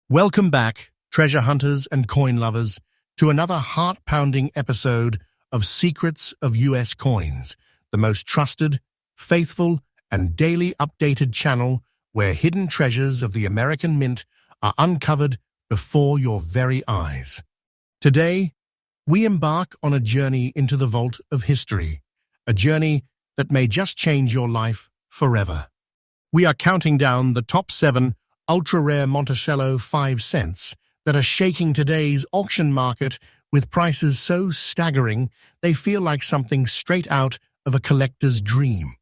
Welcome back, treasure hunters and coin lovers, to another heart-pounding episode of Secrets of US Coins, the most trusted, faithful, and daily updated channel where hidden treasures of the American Mint are uncovered before your very eyes. Today, we embark on a journey into the vault of history, a journey that may just change your life forever. We are counting down the top 7 ultra-rare Monticello 5 cents that are shaking today's auction market with prices so staggering they feel like something straight out of a collector's dream.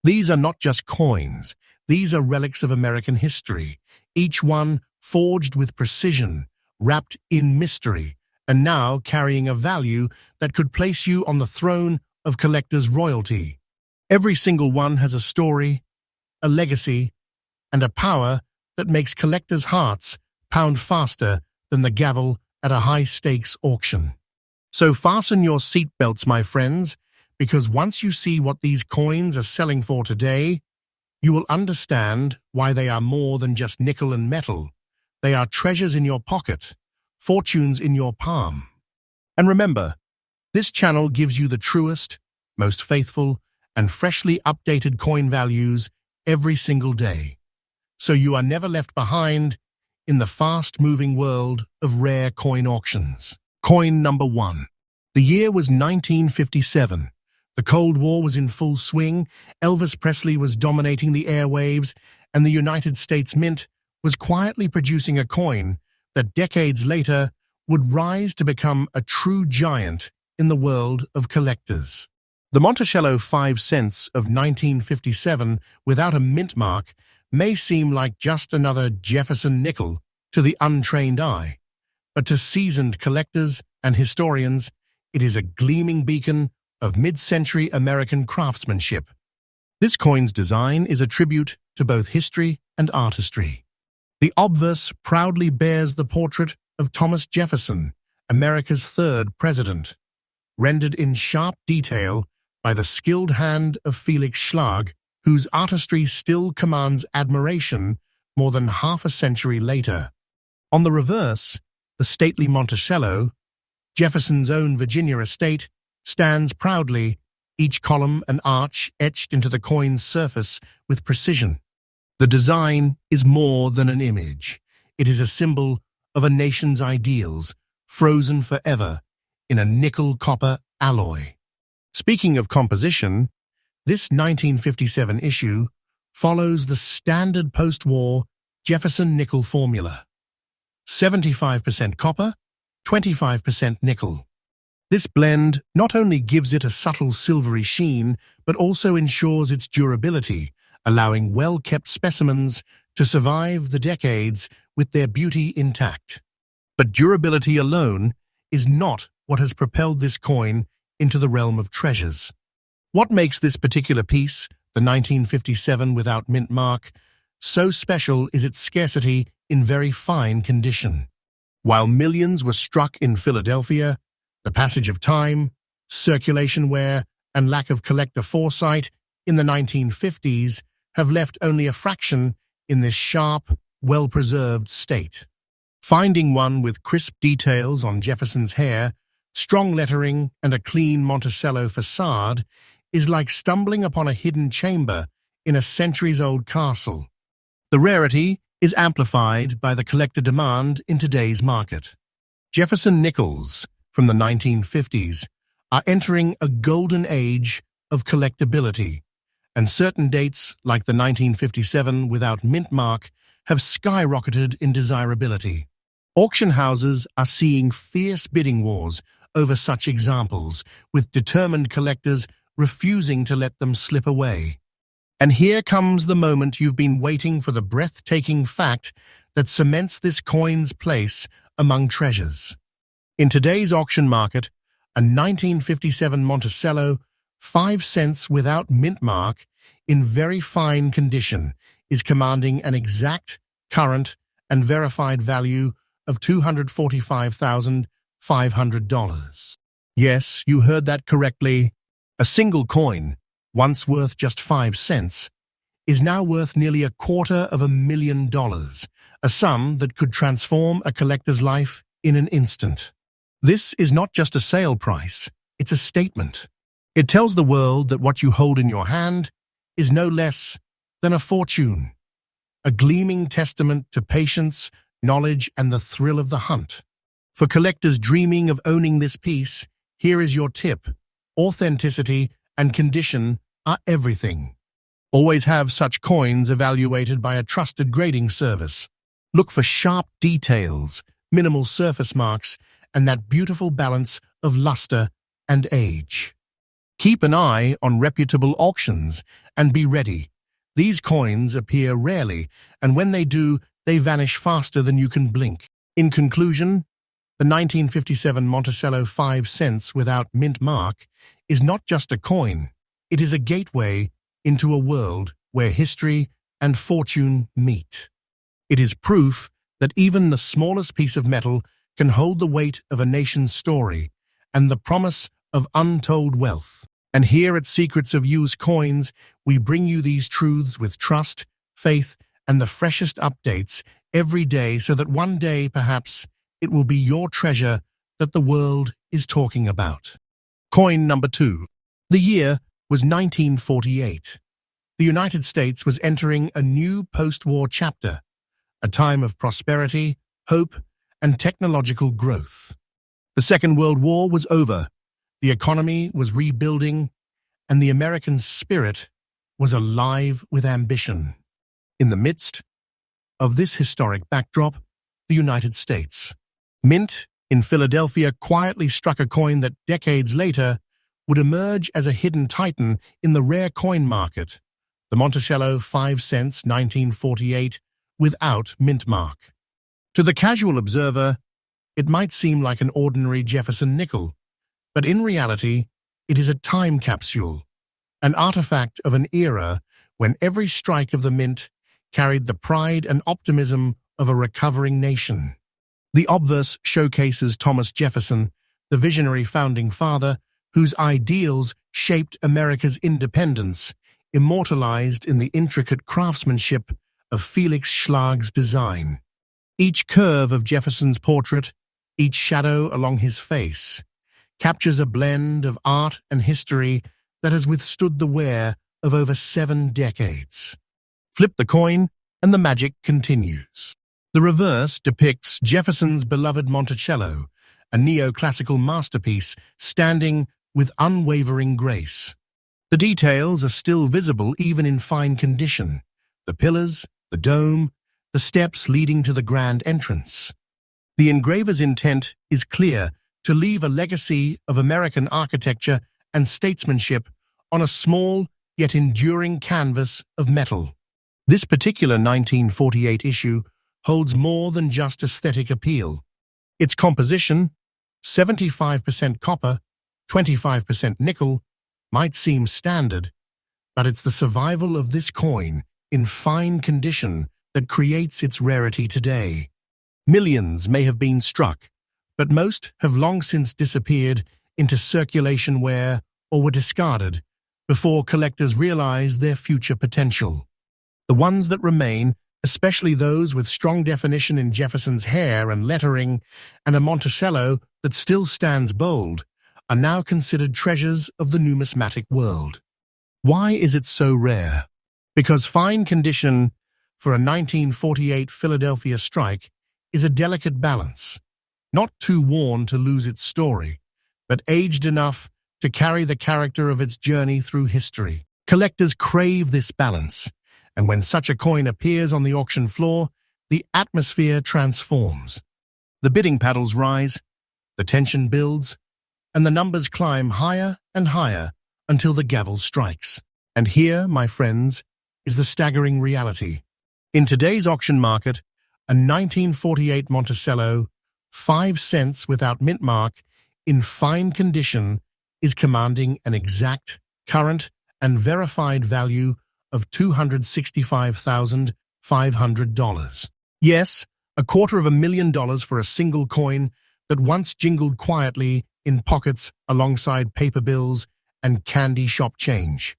These are not just coins, these are relics of American history, each one forged with precision, wrapped in mystery, and now carrying a value that could place you on the throne of collector's royalty. Every single one has a story, a legacy, and a power that makes collectors' hearts pound faster than the gavel at a high-stakes auction. So fasten your seatbelts, my friends, because once you see what these coins are selling for today, you will understand why they are more than just nickel and metal. They are treasures in your pocket, fortunes in your palm. And remember, this channel gives you the truest, most faithful, and freshly updated coin values every single day, so you are never left behind in the fast-moving world of rare coin auctions. Coin number 1. The year was 1957. The Cold War was in full swing, Elvis Presley was dominating the airwaves, and the United States Mint was quietly producing a coin that decades later would rise to become a true giant in the world of collectors. The Monticello 5 cents of 1957, without a mint mark, may seem like just another Jefferson nickel to the untrained eye, but to seasoned collectors and historians, it is a gleaming beacon of mid-century American craftsmanship. This coin's design is a tribute to both history and artistry. The obverse proudly bears the portrait of Thomas Jefferson, America's third president, rendered in sharp detail by the skilled hand of Felix Schlag, whose artistry still commands admiration more than half a century later. On the reverse, the stately Monticello, Jefferson's own Virginia estate, stands proudly, each column and arch etched into the coin's surface with precision. The design is more than an image. It is a symbol of a nation's ideals, frozen forever in a nickel-copper alloy. Speaking of composition, this 1957 issue follows the standard post-war Jefferson nickel formula: 75% copper, 25% nickel. This blend not only gives it a subtle silvery sheen, but also ensures its durability, allowing well-kept specimens to survive the decades with their beauty intact. But durability alone is not what has propelled this coin into the realm of treasures. What makes this particular piece, the 1957 without mint mark, so special is its scarcity in very fine condition. While millions were struck in Philadelphia, the passage of time, circulation wear, and lack of collector foresight in the 1950s have left only a fraction in this sharp, well-preserved state. Finding one with crisp details on Jefferson's hair, strong lettering, and a clean Monticello facade is like stumbling upon a hidden chamber in a centuries-old castle. The rarity is amplified by the collector demand in today's market. Jefferson nickels from the 1950s are entering a golden age of collectability, and certain dates like the 1957 without mint mark have skyrocketed in desirability. Auction houses are seeing fierce bidding wars over such examples, with determined collectors refusing to let them slip away. And here comes the moment you've been waiting for, the breathtaking fact that cements this coin's place among treasures. In today's auction market, a 1957 Monticello 5 cents without mint mark in very fine condition is commanding an exact, current, and verified value of $245,500. Yes, you heard that correctly. A single coin, once worth just 5 cents, is now worth nearly $250,000, a sum that could transform a collector's life in an instant. This is not just a sale price, it's a statement. It tells the world that what you hold in your hand is no less than a fortune, a gleaming testament to patience, knowledge, and the thrill of the hunt. For collectors dreaming of owning this piece, here is your tip. Authenticity and condition are everything. Always have such coins evaluated by a trusted grading service. Look for sharp details, minimal surface marks, and that beautiful balance of luster and age. Keep an eye on reputable auctions and be ready. These coins appear rarely, and when they do, they vanish faster than you can blink. In conclusion, the 1957 Monticello 5 cents without mint mark is not just a coin, it is a gateway into a world where history and fortune meet. It is proof that even the smallest piece of metal can hold the weight of a nation's story and the promise of untold wealth. And here at Secrets of Used Coins, we bring you these truths with trust, faith, and the freshest updates every day so that one day, perhaps, it will be your treasure that the world is talking about. Coin number 2. The year was 1948. The United States was entering a new post-war chapter, a time of prosperity, hope, and technological growth. The Second World War was over, the economy was rebuilding, and the American spirit was alive with ambition. In the midst of this historic backdrop, the United States Mint in Philadelphia quietly struck a coin that decades later would emerge as a hidden titan in the rare coin market, the Monticello 5 cents 1948 without mint mark. To the casual observer, it might seem like an ordinary Jefferson nickel, but in reality, it is a time capsule, an artifact of an era when every strike of the mint carried the pride and optimism of a recovering nation. The obverse showcases Thomas Jefferson, the visionary founding father whose ideals shaped America's independence, immortalized in the intricate craftsmanship of Felix Schlag's design. Each curve of Jefferson's portrait, each shadow along his face, captures a blend of art and history that has withstood the wear of over 7 decades. Flip the coin, and the magic continues. The reverse depicts Jefferson's beloved Monticello, a neoclassical masterpiece standing with unwavering grace. The details are still visible even in fine condition: the pillars, the dome, the steps leading to the grand entrance. The engraver's intent is clear: to leave a legacy of American architecture and statesmanship on a small yet enduring canvas of metal. This particular 1948 issue holds more than just aesthetic appeal. Its composition, 75% copper, 25% nickel, might seem standard, but it's the survival of this coin in fine condition that creates its rarity today. Millions may have been struck, but most have long since disappeared into circulation wear or were discarded before collectors realize their future potential. The ones that remain, especially those with strong definition in Jefferson's hair and lettering, and a Monticello that still stands bold, are now considered treasures of the numismatic world. Why is it so rare? Because fine condition for a 1948 Philadelphia strike is a delicate balance, not too worn to lose its story, but aged enough to carry the character of its journey through history. Collectors crave this balance, and when such a coin appears on the auction floor, the atmosphere transforms. The bidding paddles rise, the tension builds, and the numbers climb higher and higher until the gavel strikes. And here, my friends, is the staggering reality. In today's auction market, a 1948 Monticello, 5 cents without mint mark, in fine condition, is commanding an exact, current, and verified value of $265,500. Yes, $250,000 for a single coin that once jingled quietly in pockets alongside paper bills and candy shop change.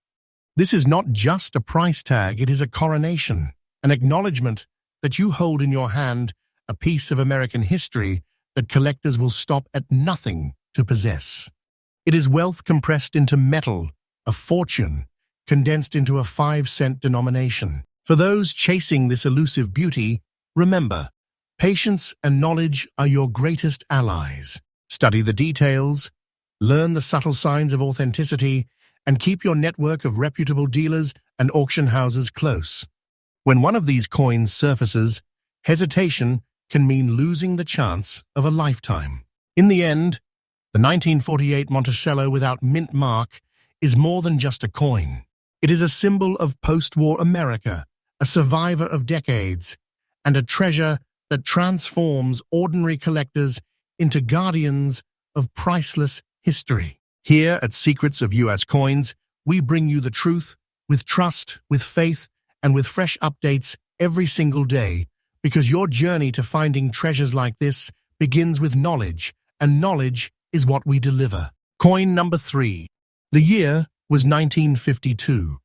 This is not just a price tag, it is a coronation, an acknowledgement that you hold in your hand a piece of American history that collectors will stop at nothing to possess. It is wealth compressed into metal, a fortune condensed into a 5-cent denomination. For those chasing this elusive beauty, remember, patience and knowledge are your greatest allies. Study the details, learn the subtle signs of authenticity, and keep your network of reputable dealers and auction houses close. When one of these coins surfaces, hesitation can mean losing the chance of a lifetime. In the end, the 1948 Monticello without mint mark is more than just a coin. It is a symbol of post-war America, a survivor of decades, and a treasure that transforms ordinary collectors into guardians of priceless history. Here at Secrets of U.S. Coins, we bring you the truth with trust, with faith, and with fresh updates every single day, because your journey to finding treasures like this begins with knowledge, and knowledge is what we deliver. Coin number 3. The year was 1952,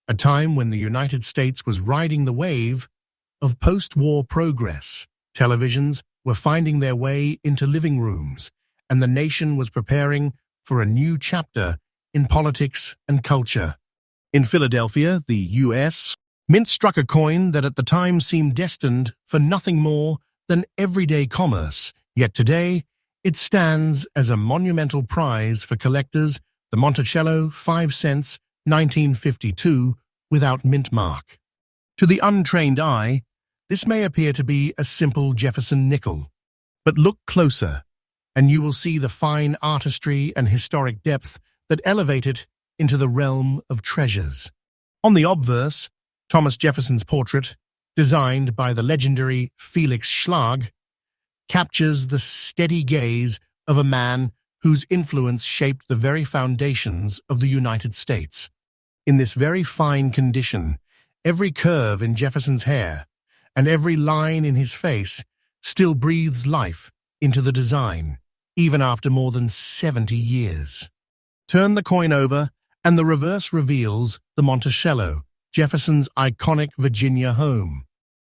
a time when the United States was riding the wave of post-war progress. Televisions were finding their way into living rooms, and the nation was preparing for a new chapter in politics and culture. In Philadelphia, the U.S., Mint struck a coin that at the time seemed destined for nothing more than everyday commerce, yet today it stands as a monumental prize for collectors, the Monticello 5 cents 1952 without mint mark. To the untrained eye, this may appear to be a simple Jefferson nickel, but look closer, and you will see the fine artistry and historic depth that elevate it into the realm of treasures. On the obverse, Thomas Jefferson's portrait, designed by the legendary Felix Schlag, captures the steady gaze of a man whose influence shaped the very foundations of the United States. In this very fine condition, every curve in Jefferson's hair and every line in his face still breathes life into the design, even after more than 70 years. Turn the coin over, and the reverse reveals the Monticello, Jefferson's iconic Virginia home.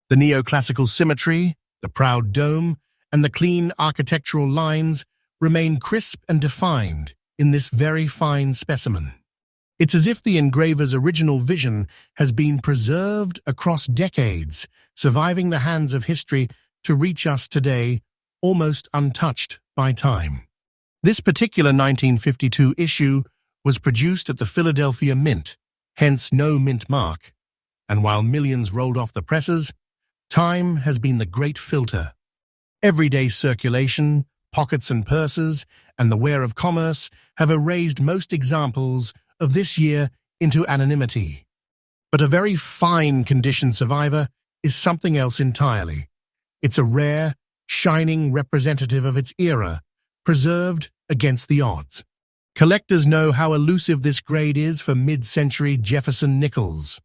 The neoclassical symmetry, the proud dome, and the clean architectural lines remain crisp and defined in this very fine specimen. It's as if the engraver's original vision has been preserved across decades, surviving the hands of history to reach us today, almost untouched by time. This particular 1952 issue was produced at the Philadelphia Mint, hence no mint mark, and while millions rolled off the presses, time has been the great filter. Everyday circulation, pockets and purses, and the wear of commerce have erased most examples of this year into anonymity. But a very fine condition survivor is something else entirely. It's a rare, shining representative of its era, preserved against the odds. Collectors know how elusive this grade is for mid-century Jefferson nickels.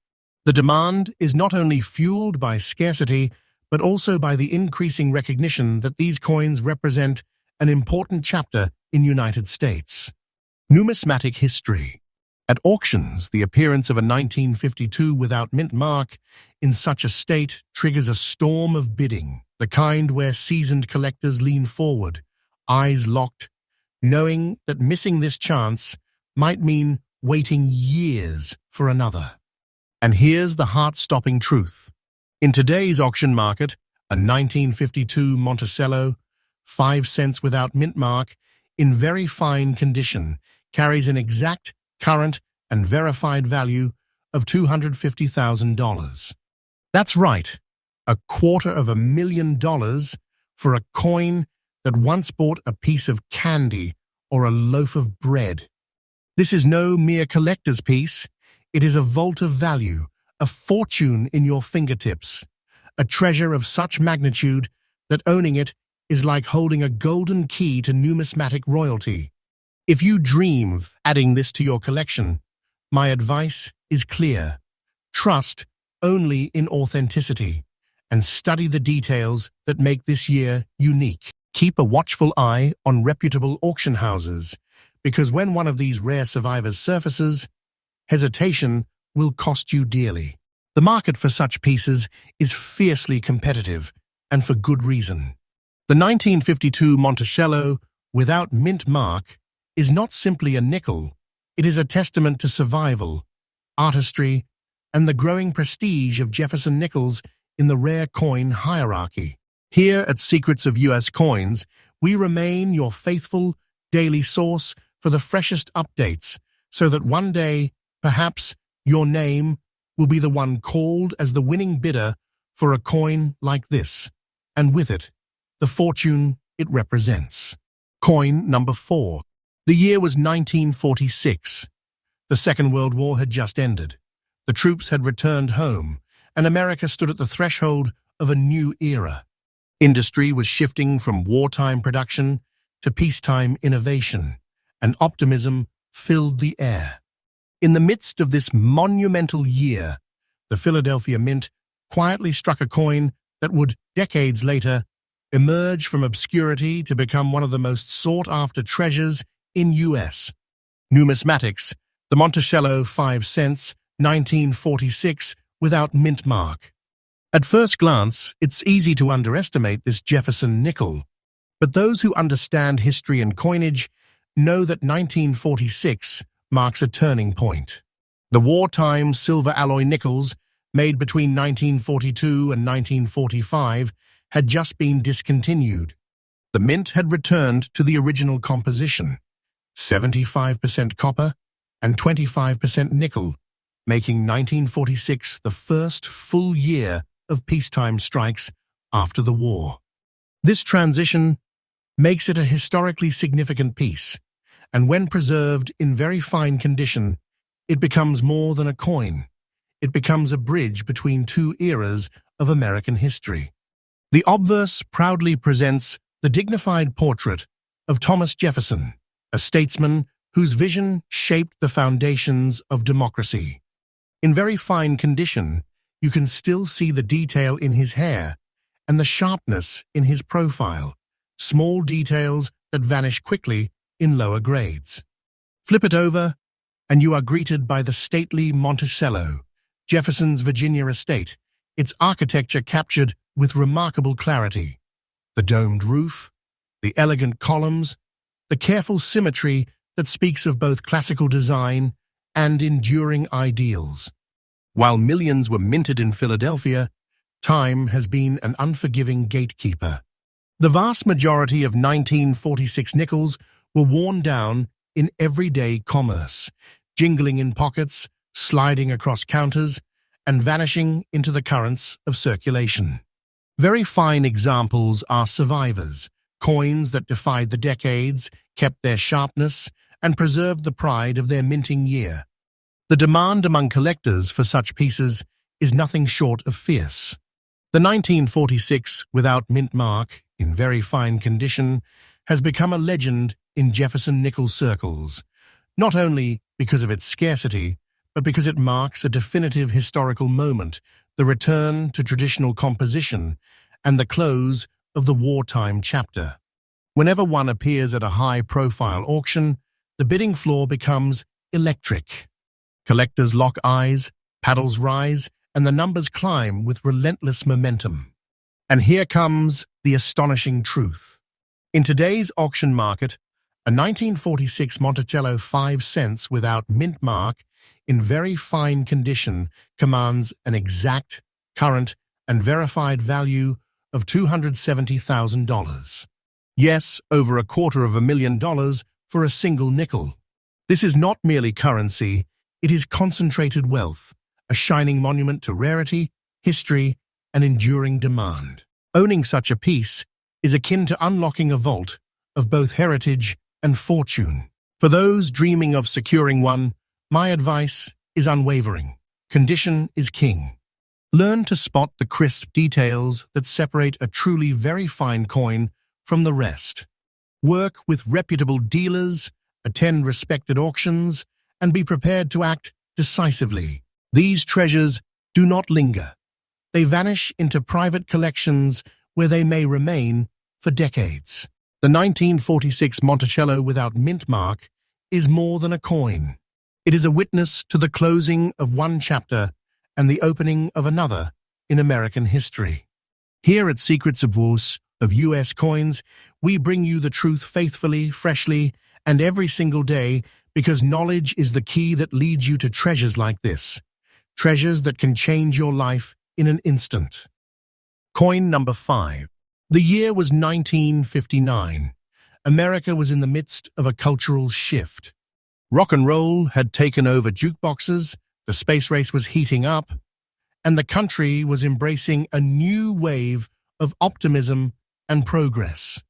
The demand is not only fueled by scarcity, but also by the increasing recognition that these coins represent an important chapter in United States. Numismatic history. At auctions, the appearance of a 1952 without mint mark in such a state triggers a storm of bidding, the kind where seasoned collectors lean forward, eyes locked, knowing that missing this chance might mean waiting years for another. And here's the heart-stopping truth. In today's auction market, a 1952 Monticello, 5 cents without mint mark, in very fine condition, carries an exact, current, and verified value of $250,000. That's right, $250,000 for a coin that once bought a piece of candy or a loaf of bread. This is no mere collector's piece. It is a vault of value, a fortune in your fingertips, a treasure of such magnitude that owning it is like holding a golden key to numismatic royalty. If you dream of adding this to your collection, my advice is clear. Trust only in authenticity and study the details that make this year unique. Keep a watchful eye on reputable auction houses, because when one of these rare survivors surfaces, hesitation will cost you dearly. The market for such pieces is fiercely competitive, and for good reason. The 1952 Monticello, without mint mark, is not simply a nickel. It is a testament to survival, artistry, and the growing prestige of Jefferson nickels in the rare coin hierarchy. Here at Secrets of US Coins, we remain your faithful, daily source for the freshest updates, so that one day, perhaps, your name will be the one called as the winning bidder for a coin like this, and with it, the fortune it represents. Coin number 4. The year was 1946. The Second World War had just ended. The troops had returned home, and America stood at the threshold of a new era. Industry was shifting from wartime production to peacetime innovation, and optimism filled the air. In the midst of this monumental year, the Philadelphia Mint quietly struck a coin that would, decades later, emerge from obscurity to become one of the most sought-after treasures in U.S. numismatics, the Monticello 5 cents, 1946, without mint mark. At first glance, it's easy to underestimate this Jefferson nickel, but those who understand history and coinage know that 1946 marks a turning point. The wartime silver alloy nickels, made between 1942 and 1945, had just been discontinued. The mint had returned to the original composition, 75% copper and 25% nickel, making 1946 the first full year of peacetime strikes after the war. This transition makes it a historically significant piece, and when preserved in very fine condition, it becomes more than a coin. It becomes a bridge between two eras of American history. The obverse proudly presents the dignified portrait of Thomas Jefferson, a statesman whose vision shaped the foundations of democracy. In very fine condition, you can still see the detail in his hair and the sharpness in his profile, small details that vanish quickly in lower grades. Flip it over, and you are greeted by the stately Monticello, Jefferson's Virginia estate, its architecture captured with remarkable clarity. The domed roof, the elegant columns, the careful symmetry that speaks of both classical design and enduring ideals. While millions were minted in Philadelphia, time has been an unforgiving gatekeeper. The vast majority of 1946 nickels were worn down in everyday commerce, jingling in pockets, sliding across counters, and vanishing into the currents of circulation. Very fine examples are survivors, coins that defied the decades, kept their sharpness, and preserved the pride of their minting year. The demand among collectors for such pieces is nothing short of fierce. The 1946 without mint mark, in very fine condition, has become a legend in Jefferson nickel circles, not only because of its scarcity, but because it marks a definitive historical moment, the return to traditional composition, and the close of the wartime chapter. Whenever one appears at a high-profile auction, the bidding floor becomes electric. Collectors lock eyes, paddles rise, and the numbers climb with relentless momentum. And here comes the astonishing truth. In today's auction market, a 1946 Monticello 5 cents without mint mark, in very fine condition, commands an exact, current, and verified value of $270,000. Yes, over $250,000 for a single nickel. This is not merely currency, it is concentrated wealth, a shining monument to rarity, history, and enduring demand. Owning such a piece is akin to unlocking a vault of both heritage and fortune. For those dreaming of securing one, my advice is unwavering. Condition is king. Learn to spot the crisp details that separate a truly very fine coin from the rest. Work with reputable dealers, attend respected auctions, and be prepared to act decisively. These treasures do not linger. They vanish into private collections where they may remain for decades. The 1946 Monticello without mint mark is more than a coin. It is a witness to the closing of one chapter and the opening of another in American history. Here at Secrets of U.S. Coins, we bring you the truth faithfully, freshly, and every single day, because knowledge is the key that leads you to treasures like this. Treasures that can change your life in an instant. Coin number 5. The year was 1959. America was in the midst of a cultural shift. Rock and roll had taken over jukeboxes, the space race was heating up, and the country was embracing a new wave of optimism and progress.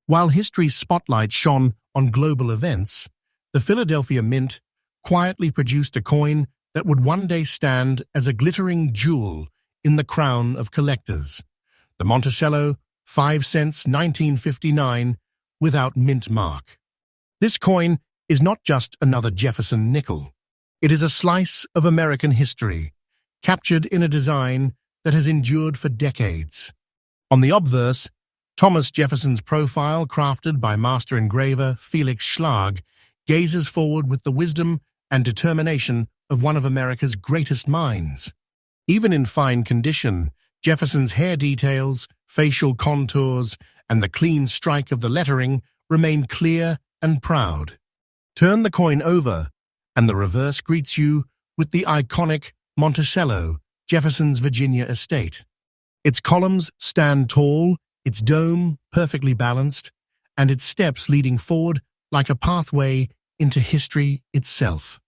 While history's spotlight shone on global events, the Philadelphia Mint quietly produced a coin that would one day stand as a glittering jewel in the crown of collectors. The Monticello 5 cents 1959 without mint mark. This coin is not just another Jefferson nickel. It is a slice of American history, captured in a design that has endured for decades. On the obverse, Thomas Jefferson's profile, crafted by master engraver Felix Schlag, gazes forward with the wisdom and determination of one of America's greatest minds. Even in fine condition, Jefferson's hair details, facial contours, and the clean strike of the lettering remain clear and proud. Turn the coin over, and the reverse greets you with the iconic Monticello, Jefferson's Virginia estate. Its columns stand tall, its dome perfectly balanced, and its steps leading forward like a pathway into history itself.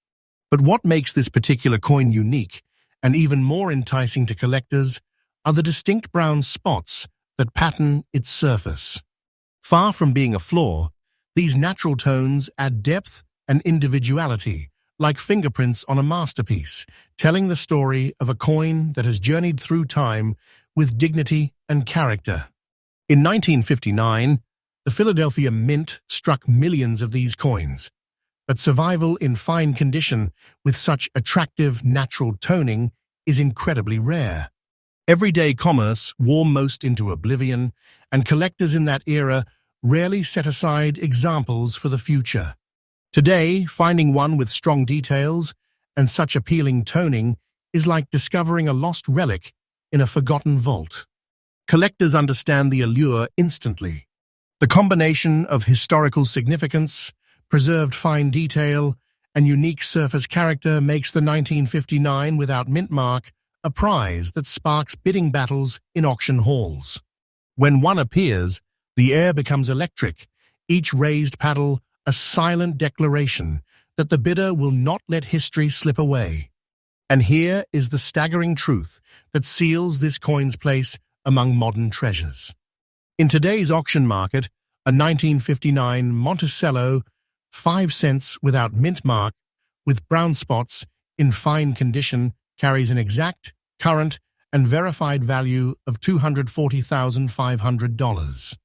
But what makes this particular coin unique and even more enticing to collectors are the distinct brown spots that pattern its surface. Far from being a flaw, these natural tones add depth and individuality, like fingerprints on a masterpiece, telling the story of a coin that has journeyed through time with dignity and character. In 1959, the Philadelphia Mint struck millions of these coins, but survival in fine condition with such attractive natural toning is incredibly rare. Everyday commerce wore most into oblivion, and collectors in that era rarely set aside examples for the future. Today, finding one with strong details and such appealing toning is like discovering a lost relic in a forgotten vault. Collectors understand the allure instantly. The combination of historical significance, preserved fine detail, and unique surface character makes the 1959 without mint mark a prize that sparks bidding battles in auction halls. When one appears, the air becomes electric, each raised paddle a silent declaration that the bidder will not let history slip away. And here is the staggering truth that seals this coin's place among modern treasures. In today's auction market, a 1959 Monticello 5 cents without mint mark with brown spots in fine condition carries an exact, current, and verified value of $240,500.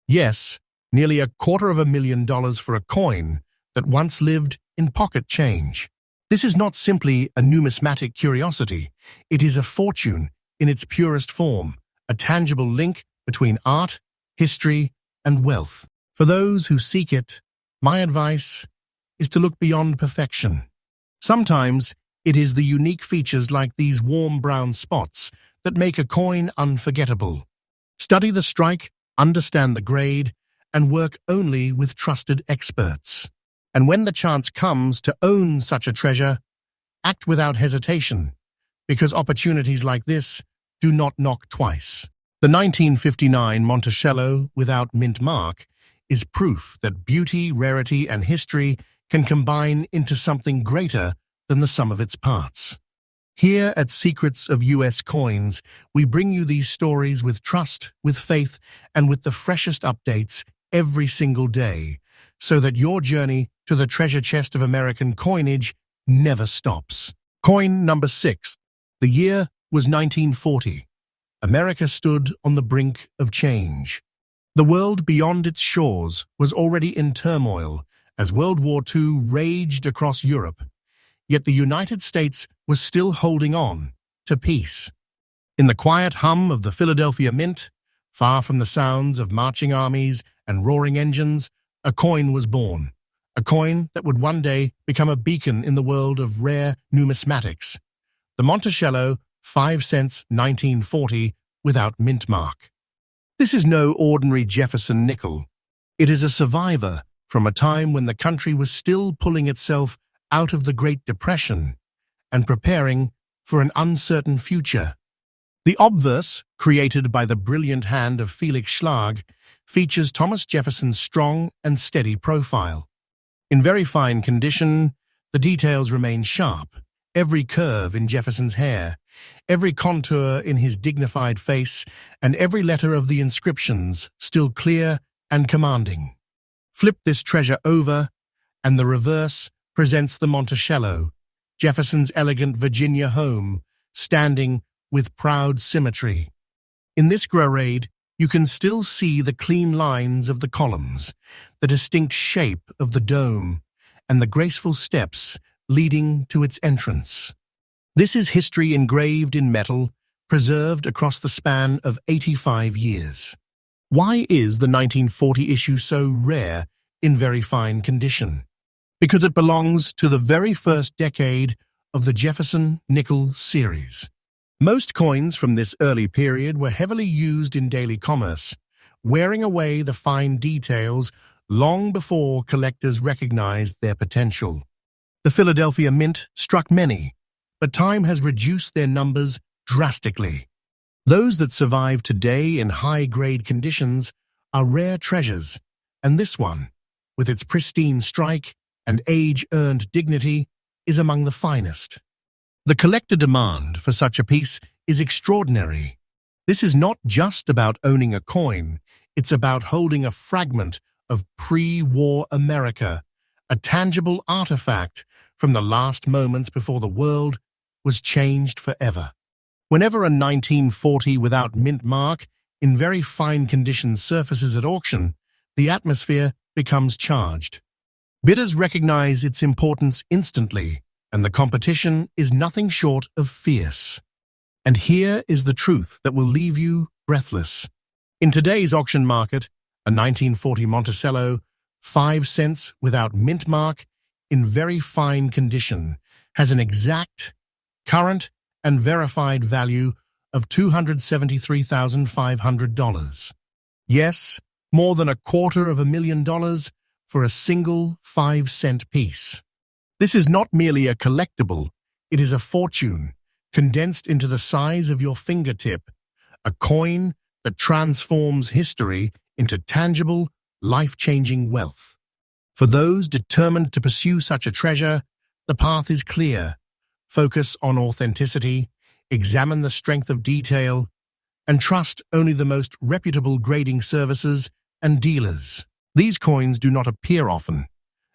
Yes, nearly $250,000 for a coin that once lived in pocket change. This is not simply a numismatic curiosity. It is a fortune in its purest form, a tangible link between art, history, and wealth. For those who seek it, my advice is to look beyond perfection. Sometimes it is the unique features like these warm brown spots that make a coin unforgettable. Study the strike, understand the grade, and work only with trusted experts. And when the chance comes to own such a treasure, act without hesitation, because opportunities like this do not knock twice. The 1959 Monticello without mint mark is proof that beauty, rarity, and history can combine into something greater than the sum of its parts. Here at Secrets of U.S. Coins, we bring you these stories with trust, with faith, and with the freshest updates every single day, so that your journey to the treasure chest of American coinage never stops. Coin number 6. The year was 1940. America stood on the brink of change. The world beyond its shores was already in turmoil as World War II raged across Europe. Yet the United States was still holding on to peace. In the quiet hum of the Philadelphia Mint, far from the sounds of marching armies and roaring engines, a coin was born, a coin that would one day become a beacon in the world of rare numismatics. The Monticello 5 cents 1940 without mint mark. This is no ordinary Jefferson nickel. It is a survivor from a time when the country was still pulling itself out of the Great Depression and preparing for an uncertain future. The obverse, created by the brilliant hand of Felix Schlag, features Thomas Jefferson's strong and steady profile. In very fine condition, the details remain sharp, every curve in Jefferson's hair, every contour in his dignified face, and every letter of the inscriptions still clear and commanding. Flip this treasure over, and the reverse presents the Monticello, Jefferson's elegant Virginia home, standing with proud symmetry. In this grade, you can still see the clean lines of the columns, the distinct shape of the dome, and the graceful steps leading to its entrance. This is history engraved in metal, preserved across the span of 85 years. Why is the 1940 issue so rare in very fine condition? Because it belongs to the very first decade of the Jefferson nickel series. Most coins from this early period were heavily used in daily commerce, wearing away the fine details long before collectors recognized their potential. The Philadelphia Mint struck many, but time has reduced their numbers drastically. Those that survive today in high-grade conditions are rare treasures, and this one, with its pristine strike and age-earned dignity, is among the finest. The collector demand for such a piece is extraordinary. This is not just about owning a coin, it's about holding a fragment of pre-war America, a tangible artifact from the last moments before the world was changed forever. Whenever a 1940 without mint mark in very fine condition surfaces at auction, the atmosphere becomes charged. Bidders recognize its importance instantly, and the competition is nothing short of fierce. And here is the truth that will leave you breathless. In today's auction market, a 1940 Monticello, 5 cents without mint mark, in very fine condition, has an exact, current, and verified value of $273,500. Yes, more than $250,000 for a single 5-cent piece. This is not merely a collectible, it is a fortune, condensed into the size of your fingertip, a coin that transforms history into tangible, life-changing wealth. For those determined to pursue such a treasure, the path is clear. Focus on authenticity, examine the strength of detail, and trust only the most reputable grading services and dealers. These coins do not appear often,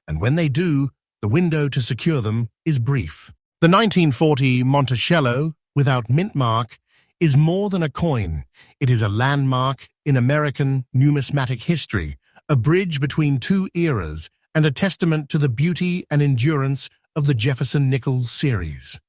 and when they do, the window to secure them is brief. The 1940 Monticello, without mint mark, is more than a coin. It is a landmark in American numismatic history, a bridge between two eras, and a testament to the beauty and endurance of the Jefferson nickel series.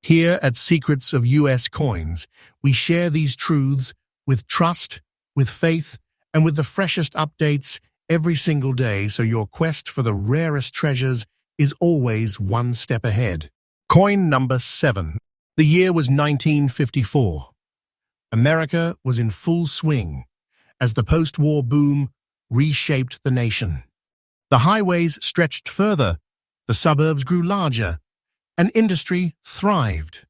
Here at Secrets of U.S. Coins, we share these truths with trust, with faith, and with the freshest updates every single day, so your quest for the rarest treasures is always one step ahead. Coin number 7. The year was 1954. America was in full swing as the post-war boom reshaped the nation. The highways stretched further, the suburbs grew larger, and industry thrived.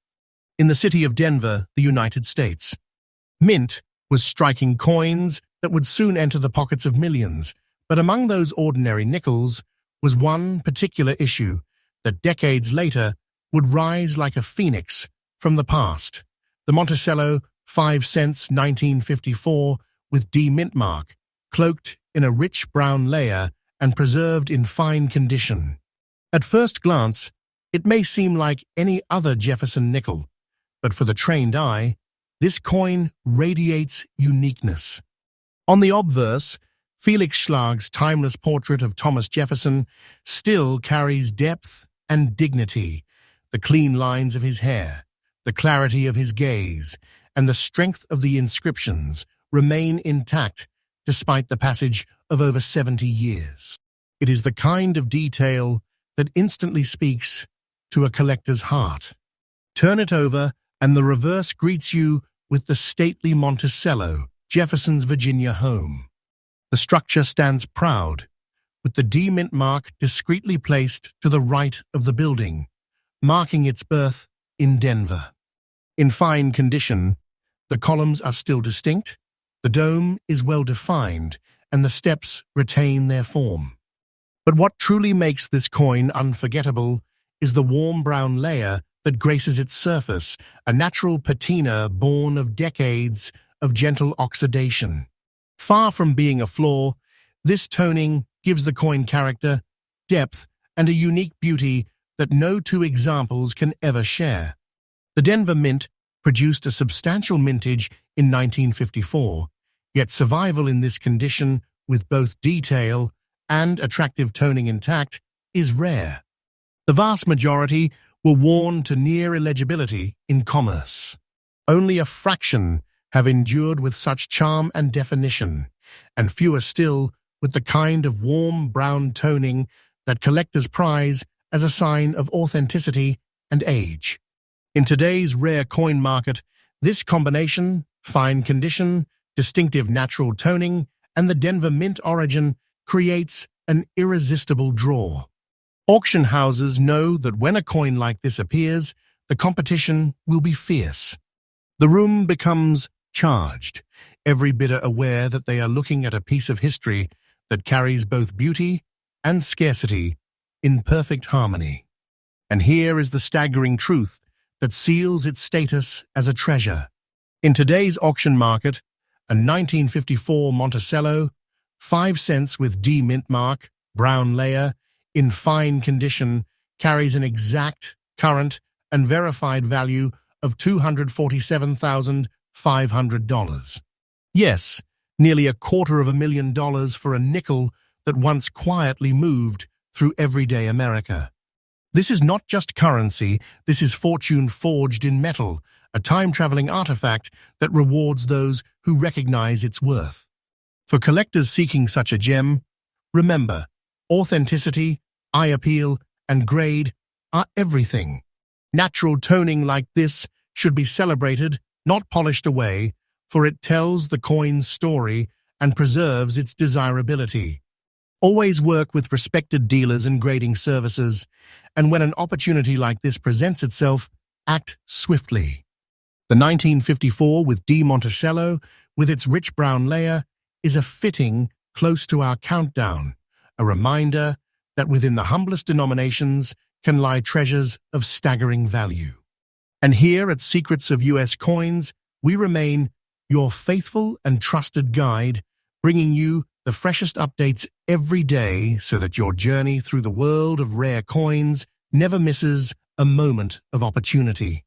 In the city of Denver, the United States, mint was striking coins that would soon enter the pockets of millions, but among those ordinary nickels was one particular issue that decades later would rise like a phoenix from the past. The Monticello 5 cents 1954 with D mint mark, cloaked in a rich brown layer and preserved in fine condition. At first glance, it may seem like any other Jefferson nickel, but for the trained eye, this coin radiates uniqueness. On the obverse, Felix Schlag's timeless portrait of Thomas Jefferson still carries depth and dignity. The clean lines of his hair, the clarity of his gaze, and the strength of the inscriptions remain intact despite the passage of over 70 years. It is the kind of detail that instantly speaks to a collector's heart. Turn it over, and the reverse greets you with the stately Monticello, Jefferson's Virginia home. The structure stands proud, with the D Mint mark discreetly placed to the right of the building, marking its birth in Denver. In fine condition, the columns are still distinct, the dome is well defined, and the steps retain their form. But what truly makes this coin unforgettable is the warm brown layer that graces its surface, a natural patina born of decades of gentle oxidation. Far from being a flaw, this toning gives the coin character, depth, and a unique beauty that no two examples can ever share. The Denver Mint produced a substantial mintage in 1954, yet survival in this condition, with both detail and attractive toning intact, is rare. The vast majority were worn to near illegibility in commerce. Only a fraction have endured with such charm and definition, and fewer still with the kind of warm brown toning that collectors prize as a sign of authenticity and age. In today's rare coin market, this combination, fine condition, distinctive natural toning, and the Denver Mint origin creates an irresistible draw. Auction houses know that when a coin like this appears, the competition will be fierce. The room becomes charged, every bidder aware that they are looking at a piece of history that carries both beauty and scarcity in perfect harmony. And here is the staggering truth that seals its status as a treasure. In today's auction market, a 1954 Monticello, 5 cents with D Mint mark, brown layer, in fine condition, carries an exact, current, and verified value of $247,500. Yes, nearly $250,000 for a nickel that once quietly moved through everyday America. This is not just currency, this is fortune forged in metal, a time-traveling artifact that rewards those who recognize its worth. For collectors seeking such a gem, remember, authenticity, eye appeal, and grade are everything. Natural toning like this should be celebrated, not polished away, for it tells the coin's story and preserves its desirability. Always work with respected dealers and grading services, and when an opportunity like this presents itself, act swiftly. The 1954 with D Monticello, with its rich brown layer, is a fitting close to our countdown, a reminder that within the humblest denominations can lie treasures of staggering value. And here at Secrets of U.S. Coins, we remain your faithful and trusted guide, bringing you the freshest updates every day so that your journey through the world of rare coins never misses a moment of opportunity.